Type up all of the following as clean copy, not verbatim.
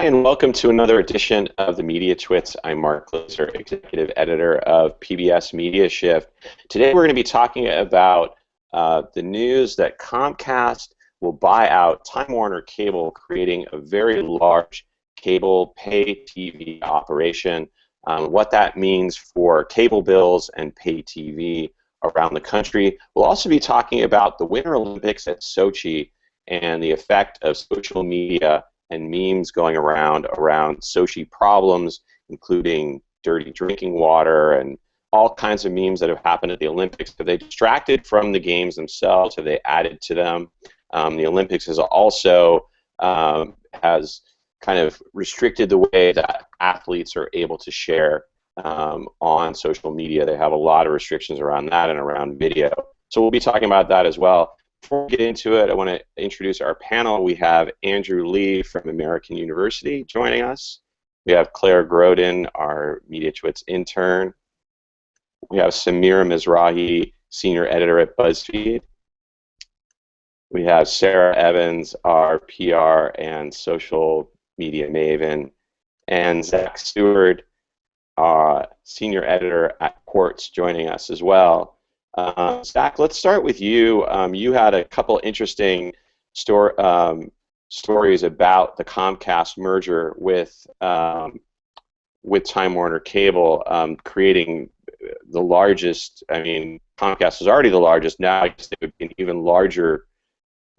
and welcome to another edition of the Mediatwits. I'm Mark Glazer, Executive Editor of PBS Media Shift. Today we're going to be talking about the news that Comcast will buy out Time Warner Cable, creating a very large cable pay TV operation, what that means for cable bills and pay TV around the country. We'll also be talking about the Winter Olympics at Sochi and the effect of social media and memes going around Sochi problems, including dirty drinking water and all kinds of memes that have happened at the Olympics. Have they distracted from the games themselves? Have they added to them? The Olympics has also has kind of restricted the way that athletes are able to share on social media. They have a lot of restrictions around that and around video. So we'll be talking about that as well. Before we get into it, I want to introduce our panel. We have Andrew Lee from American University joining us. We have Claire Grodin, our Mediatwits intern. We have Samira Mizrahi, Senior Editor at BuzzFeed. We have Sarah Evans, our PR and social media maven. And Zach Stewart, Senior Editor at Quartz, joining us as well. Zach, let's start with you. You had a couple interesting stories about the Comcast merger with Time Warner Cable, creating the largest. I mean, Comcast is already the largest. Now I guess they would be an even larger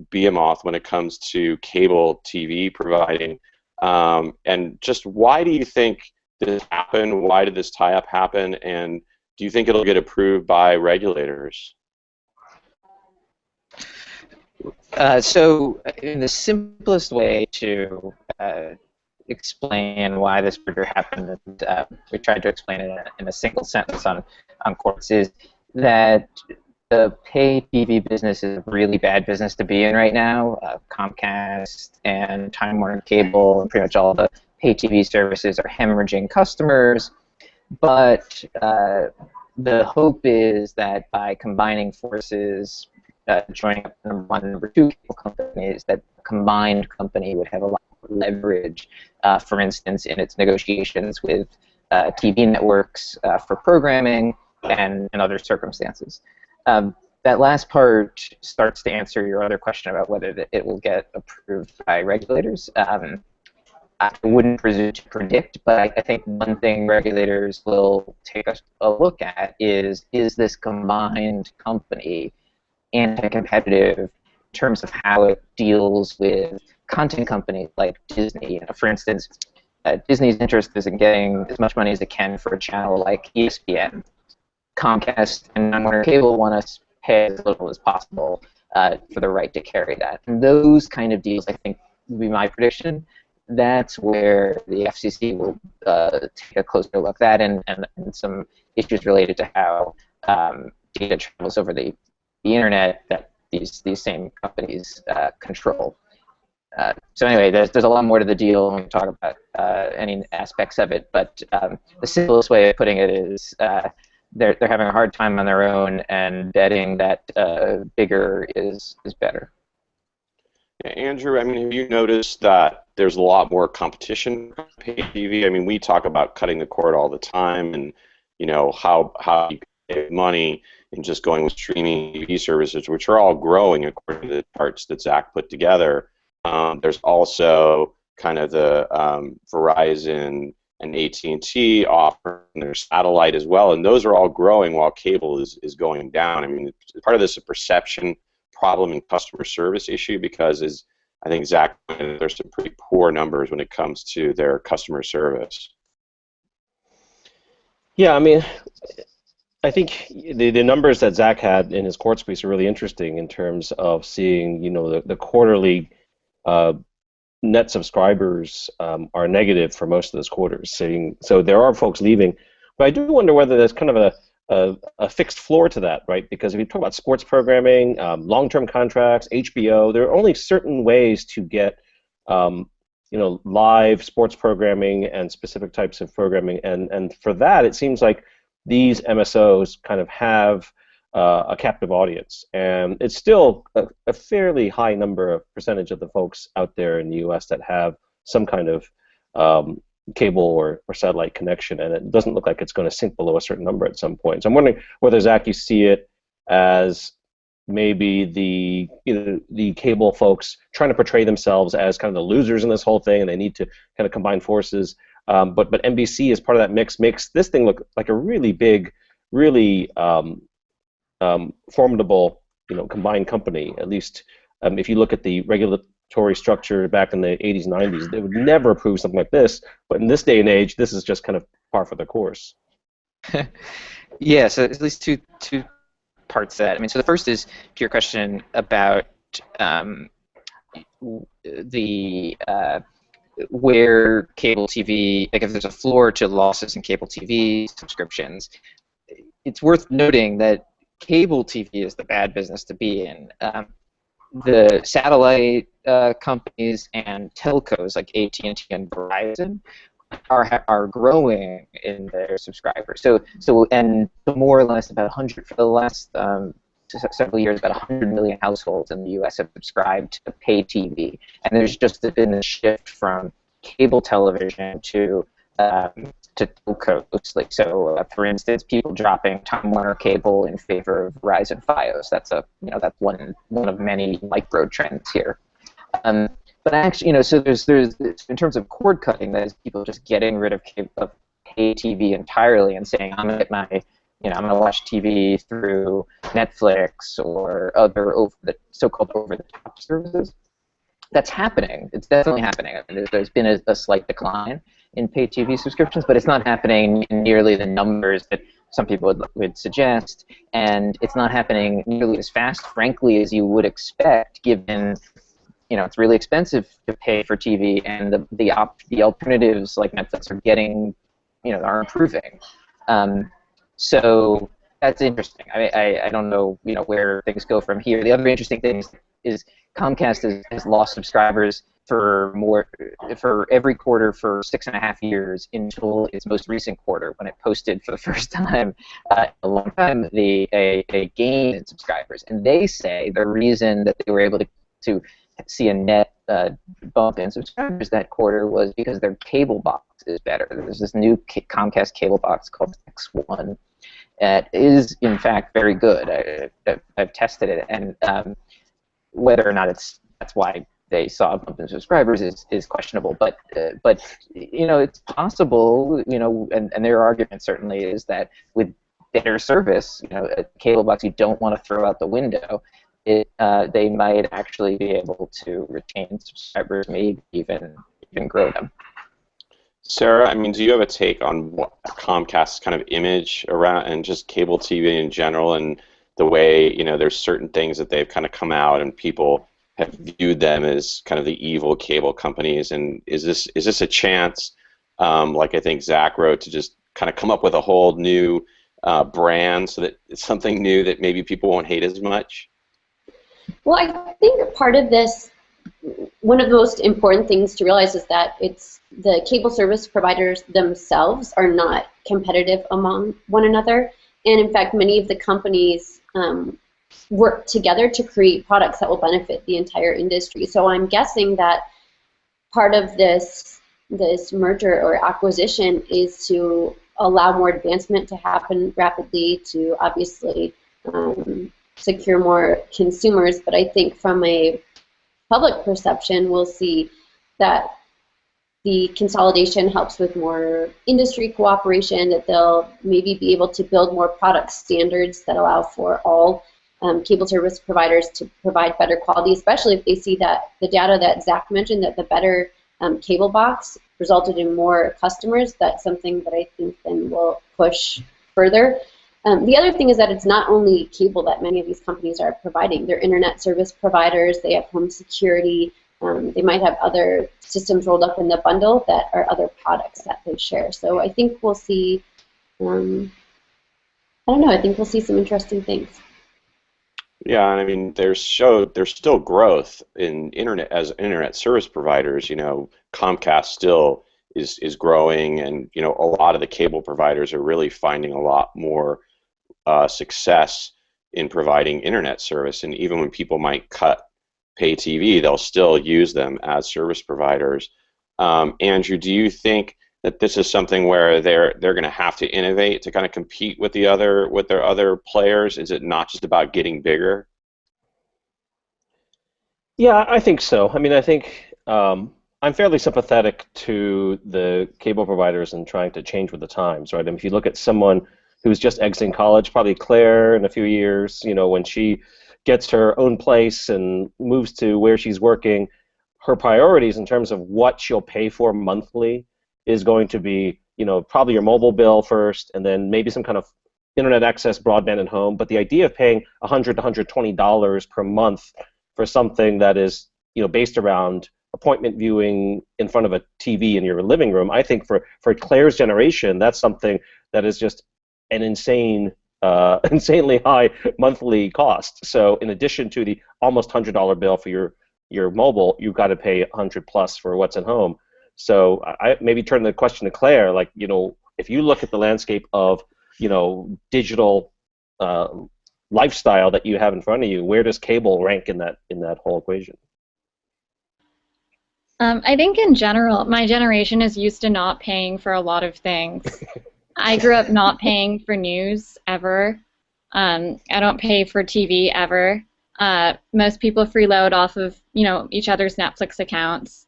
behemoth when it comes to cable TV providing. And just why do you think this happened? Why did this tie-up happen? And do you think it'll get approved by regulators? So, in the simplest way to explain why this merger happened, and we tried to explain it in a single sentence on Quartz, is that the pay TV business is a really bad business to be in right now. Comcast and Time Warner Cable and pretty much all the pay TV services are hemorrhaging customers. But the hope is that by combining forces, joining up number one and number two cable companies, that the combined company would have a lot more leverage, for instance, in its negotiations with TV networks for programming and other circumstances. That last part starts to answer your other question about whether it will get approved by regulators. I wouldn't presume to predict, but I think one thing regulators will take a look at is this combined company anti-competitive in terms of how it deals with content companies like Disney. For instance, Disney's interest is in getting as much money as it can for a channel like ESPN. Comcast and Time Warner Cable want to pay as little as possible for the right to carry that. And those kind of deals, I think, would be my prediction. That's where the FCC will take a closer look at that and some issues related to how data travels over the internet that these same companies control. So anyway, there's a lot more to the deal when we talk about any aspects of it, but the simplest way of putting it is they're having a hard time on their own, and betting that bigger is better. Yeah, Andrew, I mean, have you noticed that there's a lot more competition for pay TV? I mean, we talk about cutting the cord all the time, and you know how you can save money in just going with streaming TV services, which are all growing according to the charts that Zach put together. There's also kind of the Verizon and AT&T offer, and there's satellite as well, and those are all growing while cable is going down. I mean, part of this is a perception problem and customer service issue, because as I think Zach, there's some pretty poor numbers when it comes to their customer service. Yeah, I mean, I think the numbers that Zach had in his Quartz piece are really interesting in terms of seeing, you know, the quarterly net subscribers are negative for most of those quarters. So there are folks leaving, but I do wonder whether there's kind of a fixed floor to that, right? Because if you talk about sports programming, long-term contracts, HBO, there are only certain ways to get, you know, live sports programming and specific types of programming, and for that, it seems like these MSOs kind of have a captive audience, and it's still a fairly high percentage of the folks out there in the U.S. that have some kind of cable or satellite connection, and it doesn't look like it's going to sink below a certain number at some point. So I'm wondering whether, Zach, you see it as maybe the cable folks trying to portray themselves as kind of the losers in this whole thing, and they need to kind of combine forces. But NBC, as part of that mix, makes this thing look like a really big, really formidable, combined company. At least if you look at the regulatory structure back in the 80s, 90s, they would never approve something like this. But in this day and age, this is just kind of par for the course. Yeah, so at least two parts of that. I mean, so the first is to your question about where cable TV, like if there's a floor to losses in cable TV subscriptions. It's worth noting that cable TV is the bad business to be in. The satellite companies and telcos like AT&T and Verizon are growing in their subscribers. And more or less about 100 for the last several years, about 100 million households in the U.S. have subscribed to pay TV, and there's just been a shift from cable television to telcos. Like for instance, people dropping Time Warner Cable in favor of Verizon Fios. That's that's one of many micro trends here. But actually, so there's in terms of cord cutting, that is people just getting rid of pay TV entirely and saying, I'm gonna get my, I'm gonna watch TV through Netflix or other so-called over-the-top services. That's happening. It's definitely happening. I mean, there's been a slight decline in pay TV subscriptions, but it's not happening in nearly the numbers that some people would suggest, and it's not happening nearly as fast, frankly, as you would expect, given it's really expensive to pay for TV, and the alternatives like Netflix are getting, are improving. So that's interesting. I don't know, where things go from here. The other interesting thing is Comcast has lost subscribers for every quarter for 6.5 years until its most recent quarter, when it posted for the first time in a long time a gain in subscribers. And they say the reason that they were able to see a net bump in subscribers that quarter was because their cable box is better. There's this new Comcast cable box called X1 that is, in fact, very good. I've tested it, and whether or not that's why they saw a bump in subscribers is questionable. But it's possible. And their argument certainly is that with better service, a cable box you don't want to throw out the window, they might actually be able to retain subscribers, maybe even grow them. Sarah, do you have a take on what Comcast's kind of image around and just cable TV in general, and the way there's certain things that they've kind of come out and people have viewed them as kind of the evil cable companies, and is this a chance, like I think Zach wrote, to just kind of come up with a whole new brand so that it's something new that maybe people won't hate as much? Well, I think part of this, one of the most important things to realize is that it's the cable service providers themselves are not competitive among one another, and in fact many of the companies work together to create products that will benefit the entire industry. So I'm guessing that part of this merger or acquisition is to allow more advancement to happen rapidly, to obviously secure more consumers. But I think from a public perception, we'll see that the consolidation helps with more industry cooperation, that they'll maybe be able to build more product standards that allow for all cable service providers to provide better quality, especially if they see that the data that Zach mentioned, that the better cable box resulted in more customers. That's something that I think then will push further. The other thing is that it's not only cable that many of these companies are providing. They're internet service providers, they have home security, they might have other systems rolled up in the bundle that are other products that they share. So I think we'll see, I think we'll see some interesting things. Yeah, and there's still growth in internet service providers. Comcast still is growing, and a lot of the cable providers are really finding a lot more success in providing internet service. And even when people might cut pay TV, they'll still use them as service providers. Andrew, do you think that this is something where they're going to have to innovate to kind of compete with their other players? Is it not just about getting bigger? Yeah, I think so. I mean, I think I'm fairly sympathetic to the cable providers and trying to change with the times, right? I mean, if you look at someone who's just exiting college, probably Claire in a few years, when she gets her own place and moves to where she's working, her priorities in terms of what she'll pay for monthly is going to be, probably your mobile bill first, and then maybe some kind of internet access, broadband at home. But the idea of paying $100 to $120 per month for something that is, based around appointment viewing in front of a TV in your living room, I think for Claire's generation, that's something that is just an insanely high monthly cost. So in addition to the almost $100 bill for your mobile, you've got to pay 100 plus for what's at home. So I maybe turn the question to Claire, like, if you look at the landscape of, digital lifestyle that you have in front of you, where does cable rank in that whole equation? I think in general, my generation is used to not paying for a lot of things. I grew up not paying for news ever. I don't pay for TV ever. Most people freeload off of each other's Netflix accounts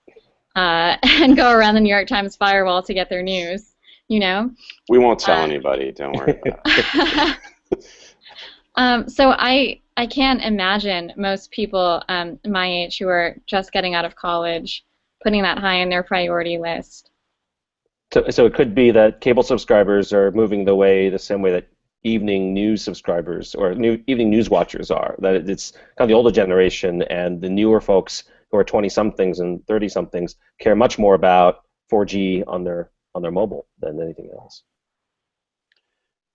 and go around the New York Times firewall to get their news. We won't tell anybody. Don't worry about it. So I can't imagine most people my age who are just getting out of college putting that high in their priority list. So it could be that cable subscribers are moving the same way that evening news subscribers or evening news watchers are. That it's kind of the older generation, and the newer folks who are 20-somethings and 30-somethings care much more about 4G on their mobile than anything else.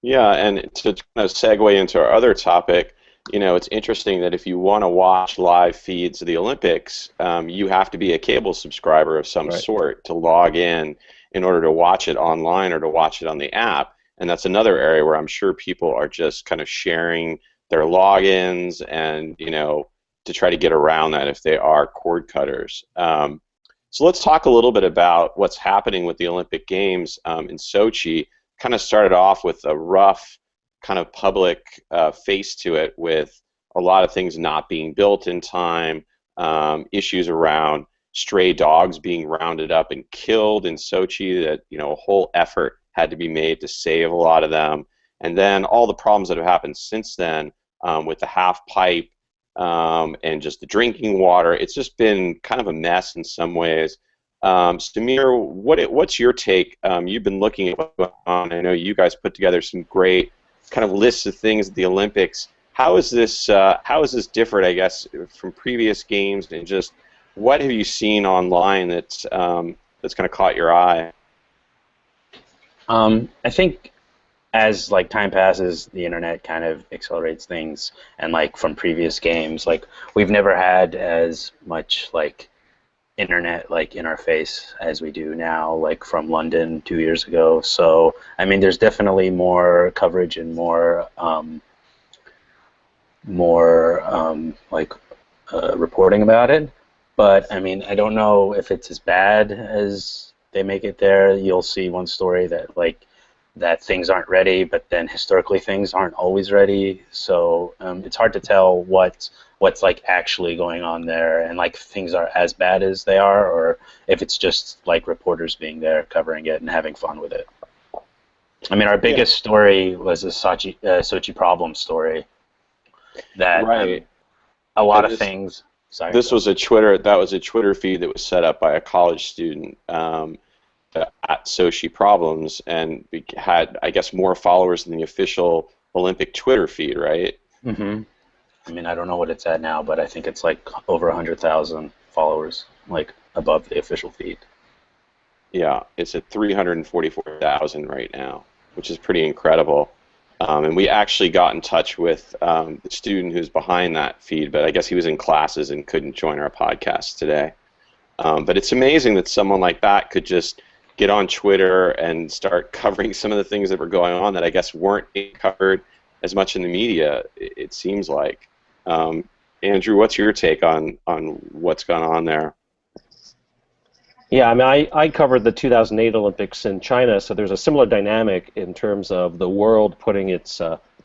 Yeah, and to kind of segue into our other topic, it's interesting that if you want to watch live feeds of the Olympics, you have to be a cable subscriber of some sort to log in order to watch it online or to watch it on the app. And that's another area where I'm sure people are just kind of sharing their logins and, to try to get around that if they are cord cutters. So let's talk a little bit about what's happening with the Olympic Games in Sochi. Kind of started off with a rough kind of public face to it, with a lot of things not being built in time, issues around stray dogs being rounded up and killed in Sochi, that a whole effort had to be made to save a lot of them, and then all the problems that have happened since then with the half pipe and just the drinking water. It's just been kind of a mess in some ways. Samir, what's your take? You've been looking at what's going on. I know you guys put together some great kind of lists of things at the Olympics. How is this different, I guess, from previous games, and just what have you seen online that's kind of caught your eye? I think as time passes, the internet kind of accelerates things, and from previous games, we've never had as much internet in our face as we do now, from London 2 years ago. So I mean, there's definitely more coverage and more reporting about it. But I mean, I don't know if it's as bad as they make it there. You'll see one story that that things aren't ready, but then historically things aren't always ready. So it's hard to tell what's actually going on there, and if things are as bad as they are, or if it's just reporters being there covering it and having fun with it. I mean, our biggest story was the Sochi problem story. That a lot of things. Sorry. This was a Twitter feed that was set up by a college student at Sochi Problems, and had, I guess, more followers than the official Olympic Twitter feed, right? Mm-hmm. I mean, I don't know what it's at now, but I think it's over 100,000 followers, above the official feed. Yeah, it's at 344,000 right now, which is pretty incredible. And we actually got in touch with the student who's behind that feed, but I guess he was in classes and couldn't join our podcast today. But it's amazing that someone like that could just get on Twitter and start covering some of the things that were going on that I guess weren't being covered as much in the media, it seems like. Andrew, what's your take on what's gone on there? Yeah, I mean, I covered the 2008 Olympics in China, so there's a similar dynamic in terms of the world putting its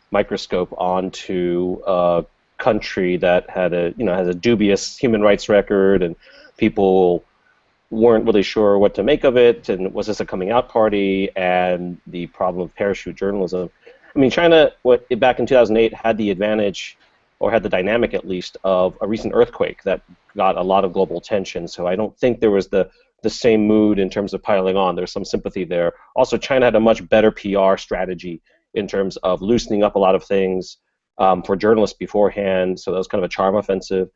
microscope onto a country that had has a dubious human rights record, and people weren't really sure what to make of it, and was this a coming out party, and the problem of parachute journalism. I mean, China, back in 2008, had the advantage, or had the dynamic at least, of a recent earthquake that got a lot of global attention, so I don't think there was the same mood in terms of piling on. There's some sympathy there. Also, China had a much better PR strategy in terms of loosening up a lot of things for journalists beforehand, so that was kind of a charm offensive.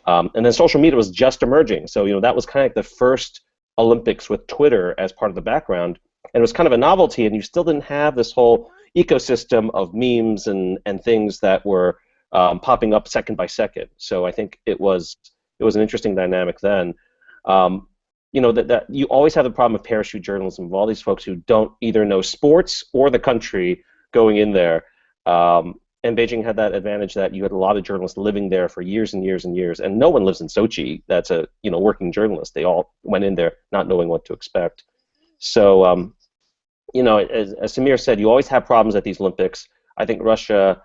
And then social media was just emerging, so that was kind of like the first Olympics with Twitter as part of the background, and it was kind of a novelty, and you still didn't have this whole ecosystem of memes and things that were popping up second by second. So I think it was an interesting dynamic then. That you always have the problem of parachute journalism, of all these folks who don't either know sports or the country going in there. And Beijing had that advantage that you had a lot of journalists living there for years and years and years, and no one lives in Sochi that's a working journalist. They all went in there not knowing what to expect. So as Samir said, you always have problems at these Olympics. I think Russia,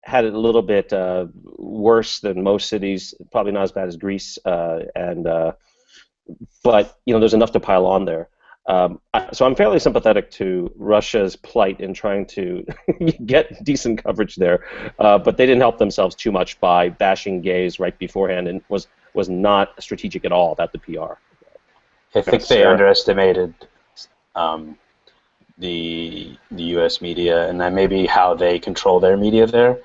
had it a little bit worse than most cities, probably not as bad as Greece, but there's enough to pile on there. So I'm fairly sympathetic to Russia's plight in trying to get decent coverage there, but they didn't help themselves too much by bashing gays right beforehand, and was not strategic at all about the PR. I think they underestimated the U.S. media, and then maybe how they control their media there,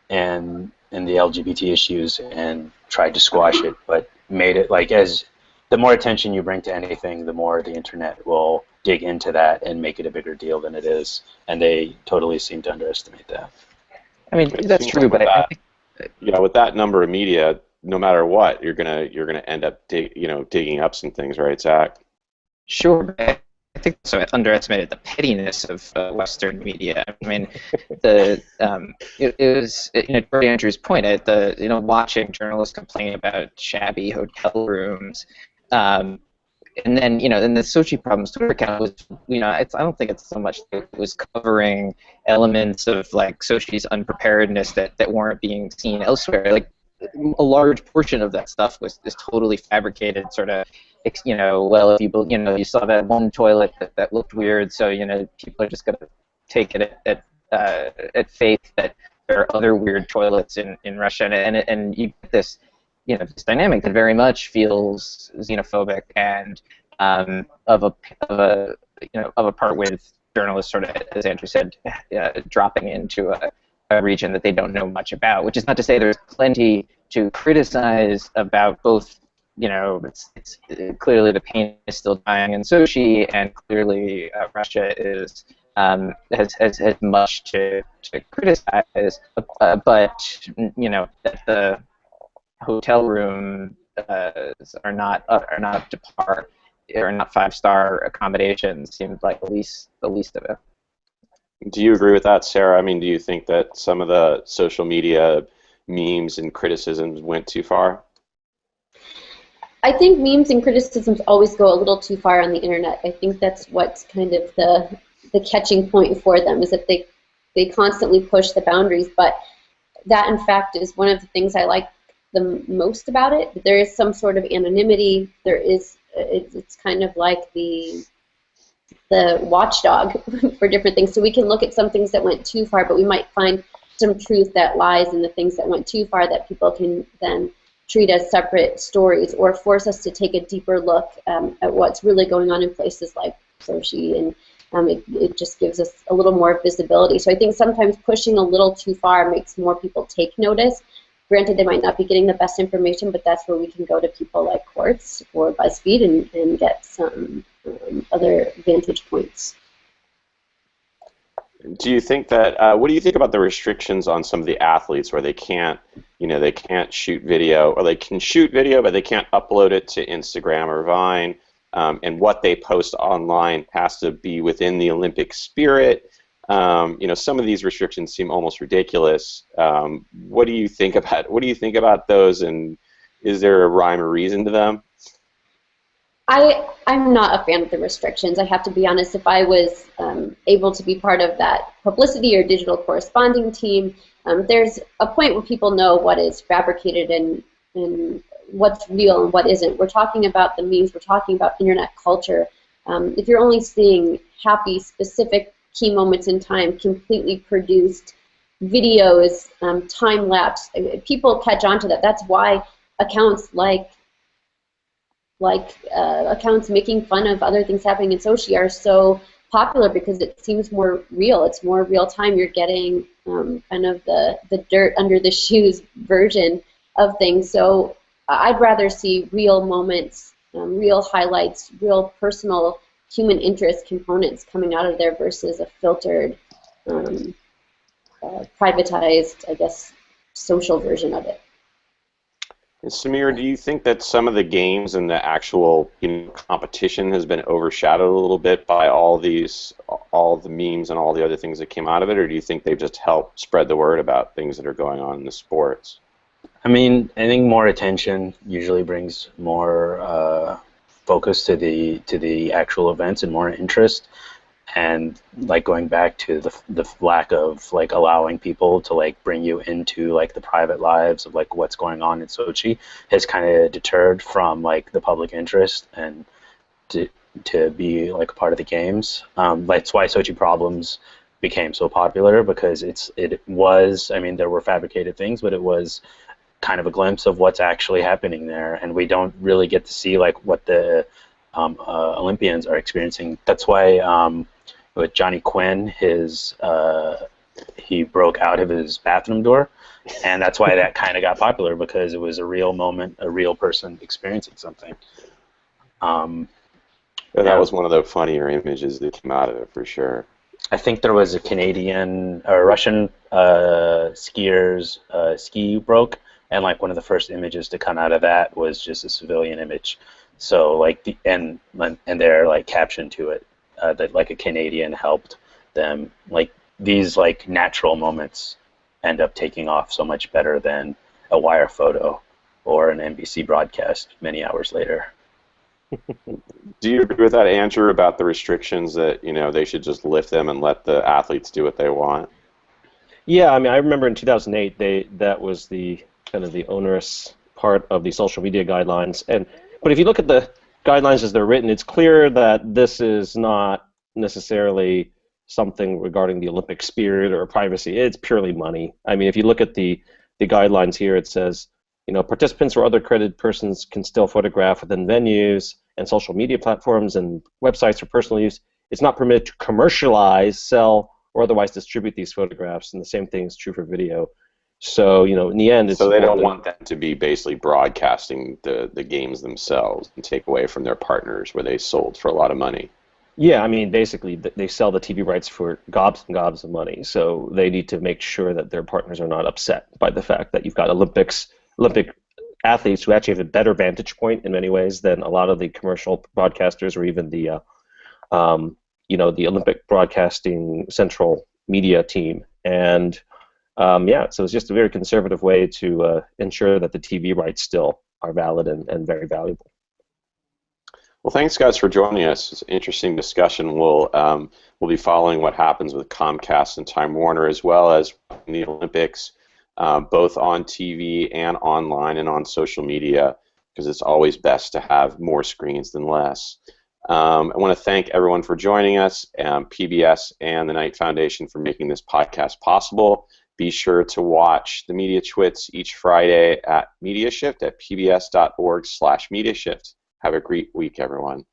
and the LGBT issues, and tried to squash it, but made it like as the more attention you bring to anything, the more the internet will dig into that and make it a bigger deal than it is, and they totally seem to underestimate that. I mean, that's true, but I think with that number of media, no matter what, you're gonna end up digging up some things, right, Zach? Sure, but I think so. I underestimated the pettiness of Western media. I mean, it was to Andrew's point. Watching journalists complain about shabby hotel rooms, and then in the Sochi problems, Twitter account was I don't think it's so much that it was covering elements of like Sochi's unpreparedness that weren't being seen elsewhere. Like a large portion of that stuff is totally fabricated, sort of. Well, if you saw that one toilet that looked weird, so people are just gonna take it at faith that there are other weird toilets in Russia, and you get this this dynamic that very much feels xenophobic and of a part with journalists sort of, as Andrew said, dropping into a region that they don't know much about. Which is not to say there's plenty to criticize about both. It's clearly the pain is still dying in Sochi, and clearly Russia has much to criticize. But that the hotel room are not up to par, or not 5-star accommodations seemed like the least of it. Do you agree with that, Sarah? I mean, do you think that some of the social media memes and criticisms went too far? I think memes and criticisms always go a little too far on the internet. I think that's what's kind of the catching point for them, is that they constantly push the boundaries. But that, in fact, is one of the things I like the most about it. There is some sort of anonymity. There is it's kind of like the watchdog for different things. So we can look at some things that went too far, but we might find some truth that lies in the things that went too far that people can then treat as separate stories, or force us to take a deeper look at what's really going on in places like Sochi, and it just gives us a little more visibility. So I think sometimes pushing a little too far makes more people take notice. Granted, they might not be getting the best information, but that's where we can go to people like Quartz or BuzzFeed and get some other vantage points. Do you think that? What do you think about the restrictions on some of the athletes, where they can't shoot video, or they can shoot video, but they can't upload it to Instagram or Vine, and what they post online has to be within the Olympic spirit? Some of these restrictions seem almost ridiculous. What do you think about those, and is there a rhyme or reason to them? I'm not a fan of the restrictions. I have to be honest. If I was able to be part of that publicity or digital corresponding team, there's a point where people know what is fabricated and what's real and what isn't. We're talking about the memes. We're talking about internet culture. If you're only seeing happy, specific key moments in time, completely produced videos, time lapse, people catch on to that. That's why accounts like accounts making fun of other things happening in Sochi are so popular, because it seems more real. It's more real time. You're getting kind of the dirt under the shoes version of things. So I'd rather see real moments, real highlights, real personal human interest components coming out of there versus a filtered, privatized, I guess, social version of it. And Samir, do you think that some of the games and the actual competition has been overshadowed a little bit by all the memes and all the other things that came out of it, or do you think they've just helped spread the word about things that are going on in the sports? I mean, I think more attention usually brings more focus to the actual events and more interest. And like going back to the lack of like allowing people to like bring you into like the private lives of like what's going on in Sochi has kind of deterred from like the public interest and to be like a part of the games. That's why Sochi Problems became so popular, because it was, I mean, there were fabricated things, but it was kind of a glimpse of what's actually happening there, and we don't really get to see like what the Olympians are experiencing. That's why with Johnny Quinn, he broke out of his bathroom door, and that's why that kind of got popular, because it was a real moment, a real person experiencing something. That was one of the funnier images that came out of it, for sure. I think there was a Canadian or Russian skier's ski broke, and like one of the first images to come out of that was just a civilian image. So like and they're like captioned to it that like a Canadian helped them. Like these like natural moments end up taking off so much better than a wire photo or an NBC broadcast many hours later. Do you agree with that, Andrew, about the restrictions that they should just lift them and let the athletes do what they want? Yeah, I mean, I remember in 2008 that was the kind of the onerous part of the social media guidelines. But if you look at the guidelines as they're written, it's clear that this is not necessarily something regarding the Olympic spirit or privacy. It's purely money. I mean, if you look at the guidelines here, it says, participants or other accredited persons can still photograph within venues and social media platforms and websites for personal use. It's not permitted to commercialize, sell, or otherwise distribute these photographs, and the same thing is true for video. So, in the end, it's... So they don't want them to be basically broadcasting the games themselves and take away from their partners where they sold for a lot of money. Yeah, I mean, basically, they sell the TV rights for gobs and gobs of money, so they need to make sure that their partners are not upset by the fact that you've got Olympic athletes who actually have a better vantage point in many ways than a lot of the commercial broadcasters or even the Olympic Broadcasting Central Media team. And so it's just a very conservative way to ensure that the TV rights still are valid and very valuable. Well, thanks, guys, for joining us. It's an interesting discussion. We'll be following what happens with Comcast and Time Warner, as well as the Olympics, both on TV and online and on social media, because it's always best to have more screens than less. I want to thank everyone for joining us, PBS and the Knight Foundation for making this podcast possible. Be sure to watch the Mediatwits each Friday at MediaShift at pbs.org/MediaShift. Have a great week, everyone.